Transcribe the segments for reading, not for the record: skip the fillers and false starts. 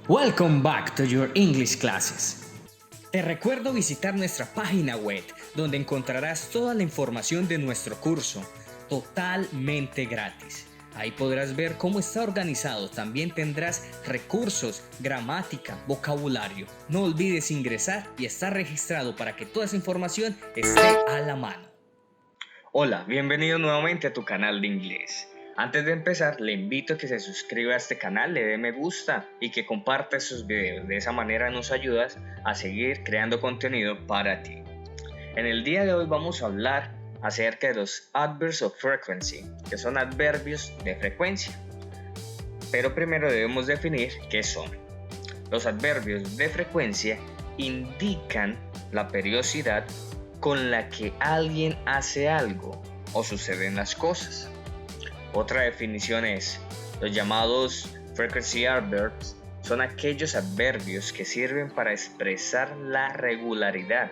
Welcome back to your English classes. Te recuerdo visitar nuestra página web, donde encontrarás toda la información de nuestro curso, totalmente gratis. Ahí podrás ver cómo está organizado. También tendrás recursos, gramática, vocabulario. No olvides ingresar y estar registrado para que toda esa información esté a la mano. Hola, bienvenido nuevamente a tu canal de inglés. Antes de empezar, le invito a que se suscriba a este canal, le dé me gusta y que comparta sus videos. De esa manera nos ayudas a seguir creando contenido para ti. En el día de hoy vamos a hablar acerca de los adverbs of frequency, que son adverbios de frecuencia. Pero primero debemos definir qué son. Los adverbios de frecuencia indican la periodicidad con la que alguien hace algo o suceden las cosas. Otra definición es, los llamados frequency adverbs son aquellos adverbios que sirven para expresar la regularidad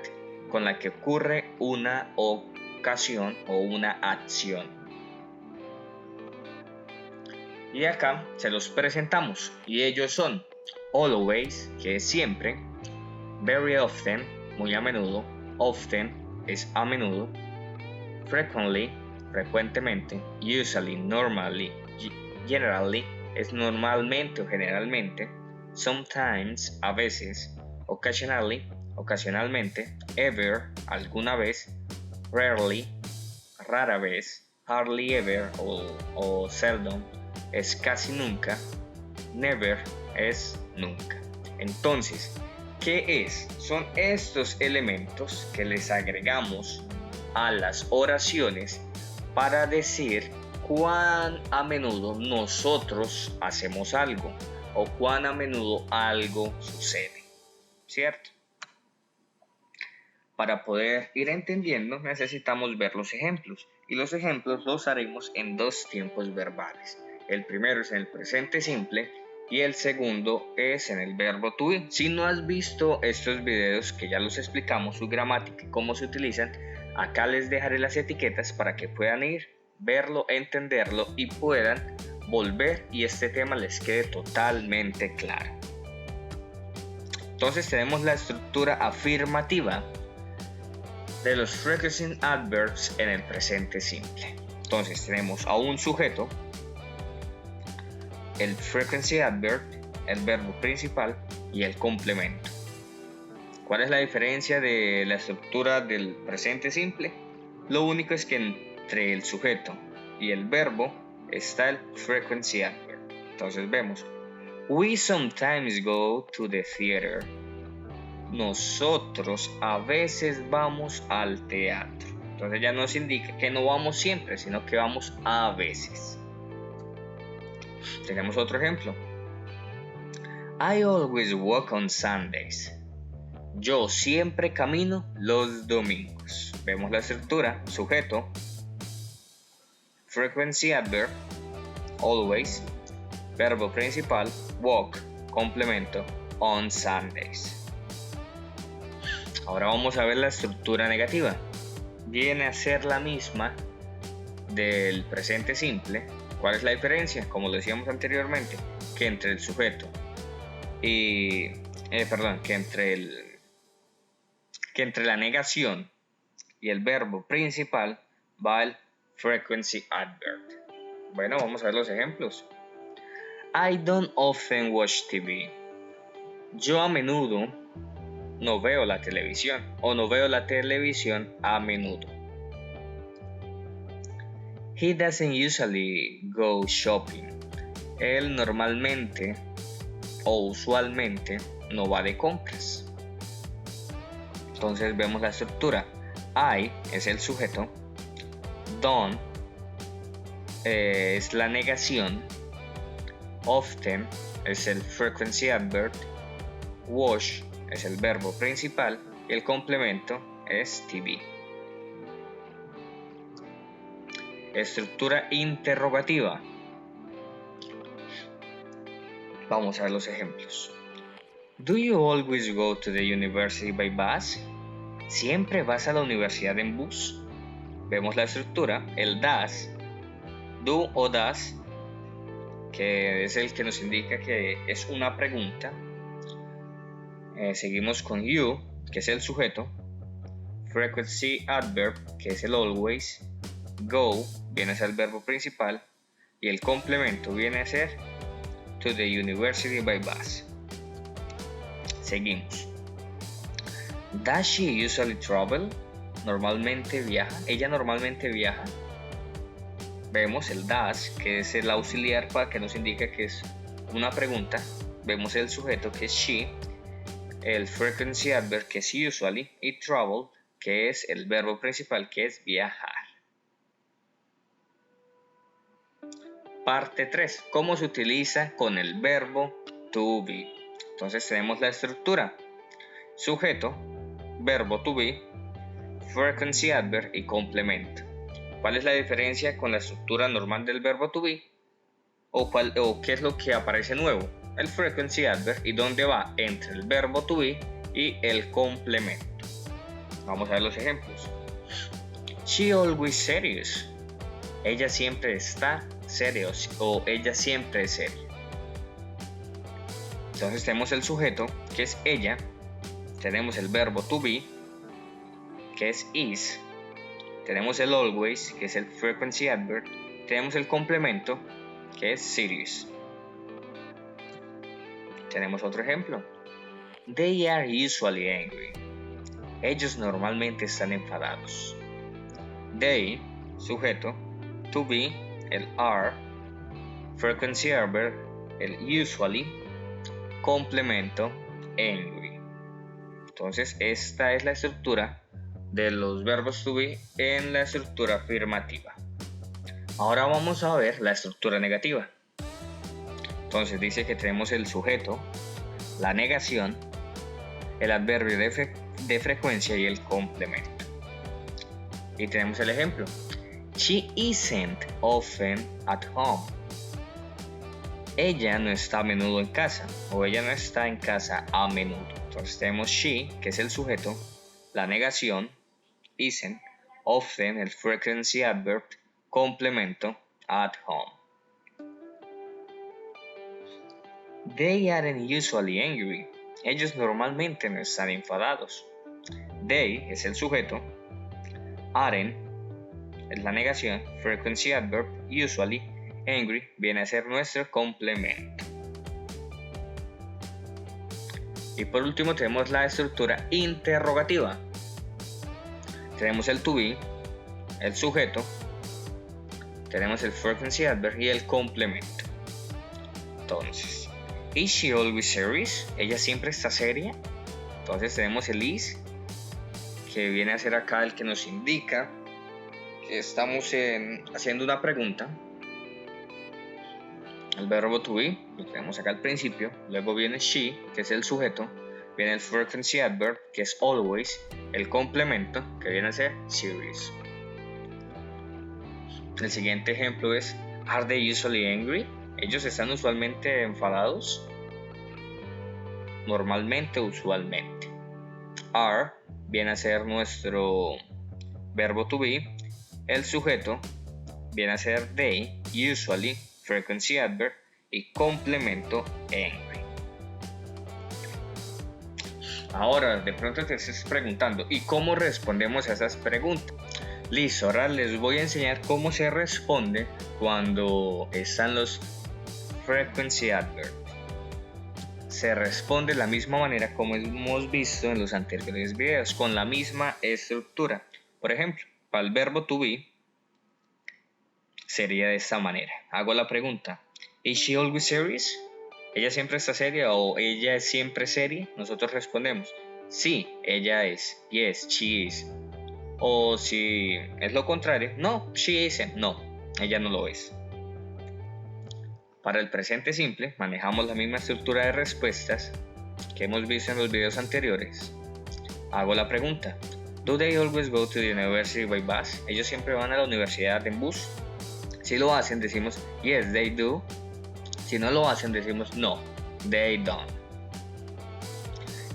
con la que ocurre una ocasión o una acción. Y acá se los presentamos y ellos son always, que es siempre, very often, muy a menudo, often es a menudo, frequently, frecuentemente, usually, normally, generally, es normalmente o generalmente, sometimes, a veces, occasionally, ocasionalmente, ever, alguna vez, rarely, rara vez, hardly ever o seldom, es casi nunca, never, es nunca. Entonces, ¿qué es? Son estos elementos que les agregamos a las oraciones para decir cuán a menudo nosotros hacemos algo o cuán a menudo algo sucede, ¿cierto? Para poder ir entendiendo necesitamos ver los ejemplos y los ejemplos los haremos en dos tiempos verbales. El primero es en el presente simple y el segundo es en el verbo to be. Si no has visto estos videos que ya los explicamos, su gramática y cómo se utilizan, acá les dejaré las etiquetas para que puedan ir, verlo, entenderlo y puedan volver y este tema les quede totalmente claro. Entonces tenemos la estructura afirmativa de los frequency adverbs en el presente simple. Entonces tenemos a un sujeto, el frequency adverb, el verbo principal y el complemento. ¿Cuál es la diferencia de la estructura del presente simple? Lo único es que entre el sujeto y el verbo está el frequency adverb. Entonces vemos, we sometimes go to the theater. Nosotros a veces vamos al teatro. Entonces ya nos indica que no vamos siempre, sino que vamos a veces. Tenemos otro ejemplo. I always walk on Sundays. Yo siempre camino los domingos. Vemos la estructura, sujeto, frequency adverb, always, verbo principal, walk, complemento, on Sundays. Ahora vamos a ver la estructura negativa. Viene a ser la misma del presente simple. ¿Cuál es la diferencia? Como lo decíamos anteriormente, que entre el sujeto y que entre la negación y el verbo principal va el frequency adverb. Bueno, vamos a ver los ejemplos. I don't often watch TV. Yo a menudo no veo la televisión o no veo la televisión a menudo. He doesn't usually go shopping. Él normalmente o usualmente no va de compras. Entonces vemos la estructura. I es el sujeto. Don't es la negación. Often es el frequency adverb. Watch es el verbo principal. Y el complemento es TV. Estructura interrogativa. Vamos a ver los ejemplos. Do you always go to the university by bus? ¿Siempre vas a la universidad en bus? Vemos la estructura, el does, do o does, que es el que nos indica que es una pregunta. Seguimos con you, que es el sujeto. Frequency adverb, que es el always. Go viene a ser el verbo principal. Y el complemento viene a ser to the university by bus. Seguimos. Does she usually travel? Normalmente viaja. Ella normalmente viaja. Vemos el does, que es el auxiliar para que nos indique que es una pregunta. Vemos el sujeto, que es she. El frequency adverb, que es usually. Y travel, que es el verbo principal, que es viajar. Parte 3. ¿Cómo se utiliza con el verbo to be? Entonces tenemos la estructura. Sujeto, verbo to be, frequency adverb y complemento. ¿Cuál es la diferencia con la estructura normal del verbo to be? ¿O qué es lo que aparece nuevo? El frequency adverb, y dónde va entre el verbo to be y el complemento. Vamos a ver los ejemplos. She always serious. Ella siempre está serious, o ella siempre es seria. Entonces tenemos el sujeto, que es ella. Tenemos el verbo to be, que es is. Tenemos el always, que es el frequency adverb. Tenemos el complemento, que es serious. Tenemos otro ejemplo. They are usually angry. Ellos normalmente están enfadados. They, sujeto. To be, el are. Frequency adverb, el usually. Complemento, angry. Entonces esta es la estructura de los verbos to be en la estructura afirmativa. Ahora vamos a ver la estructura negativa. Entonces dice que tenemos el sujeto, la negación, el adverbio de frecuencia y el complemento. Y tenemos el ejemplo. She isn't often at home. Ella no está a menudo en casa, o ella no está en casa a menudo. Entonces tenemos she, que es el sujeto, la negación, isn't, often, el frequency adverb, complemento, at home. They aren't usually angry. Ellos normalmente no están enfadados. They es el sujeto, aren't es la negación, frequency adverb, usually, angry viene a ser nuestro complemento. Y por último tenemos la estructura interrogativa. Tenemos el to be, el sujeto, tenemos el frequency adverb y el complemento. Entonces, is she always serious? ¿Ella siempre está seria? Entonces tenemos el is, que viene a ser acá el que nos indica que estamos haciendo una pregunta. El verbo to be lo tenemos acá al principio. Luego viene she, que es el sujeto. Viene el frequency adverb, que es always. El complemento, que viene a ser serious. El siguiente ejemplo es: Are they usually angry? ¿Ellos están usualmente enfadados? Normalmente, usualmente. Are viene a ser nuestro verbo to be. El sujeto viene a ser they, usually, frequency adverb y complemento angry. Ahora, de pronto te estás preguntando, ¿y cómo respondemos a esas preguntas? Listo, ahora les voy a enseñar cómo se responde cuando están los frequency adverb. Se responde de la misma manera como hemos visto en los anteriores videos, con la misma estructura. Por ejemplo, para el verbo to be sería de esta manera. Hago la pregunta: ¿Is she always serious? ¿Ella siempre está seria o ella es siempre seria? Nosotros respondemos: sí, ella es. Yes, she is. O si es lo contrario: no, she isn't. No, ella no lo es. Para el presente simple manejamos la misma estructura de respuestas que hemos visto en los videos anteriores. Hago la pregunta: ¿Do they always go to the university by bus? ¿Ellos siempre van a la universidad en bus? Si lo hacen, decimos yes, they do. Si no lo hacen, decimos no, they don't.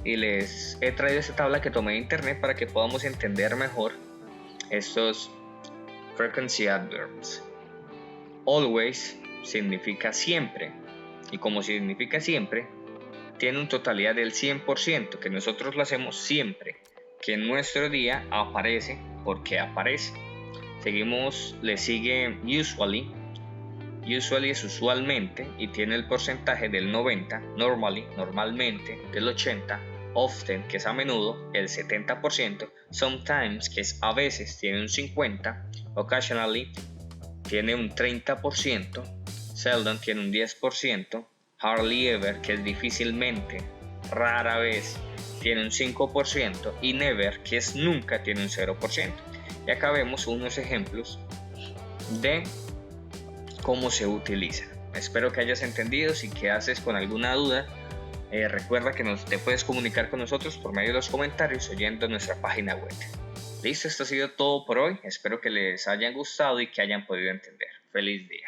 Y les he traído esta tabla que tomé de internet para que podamos entender mejor estos frequency adverbs. Always significa siempre. Y como significa siempre, tiene una totalidad del 100%, que nosotros lo hacemos siempre, que en nuestro día aparece porque aparece. Seguimos, le sigue usually. Usually es usualmente y tiene el porcentaje del 90, normally, normalmente, del 80, often, que es a menudo, el 70%, sometimes, que es a veces, tiene un 50%, occasionally, tiene un 30%, seldom tiene un 10%, hardly ever, que es difícilmente, rara vez, tiene un 5%, y never, que es nunca, tiene un 0%. Y acá vemos unos ejemplos de cómo se utiliza. Espero que hayas entendido. Si quedas con alguna duda, recuerda que te puedes comunicar con nosotros por medio de los comentarios oyendo nuestra página web. Listo, esto ha sido todo por hoy. Espero que les hayan gustado y que hayan podido entender. Feliz día.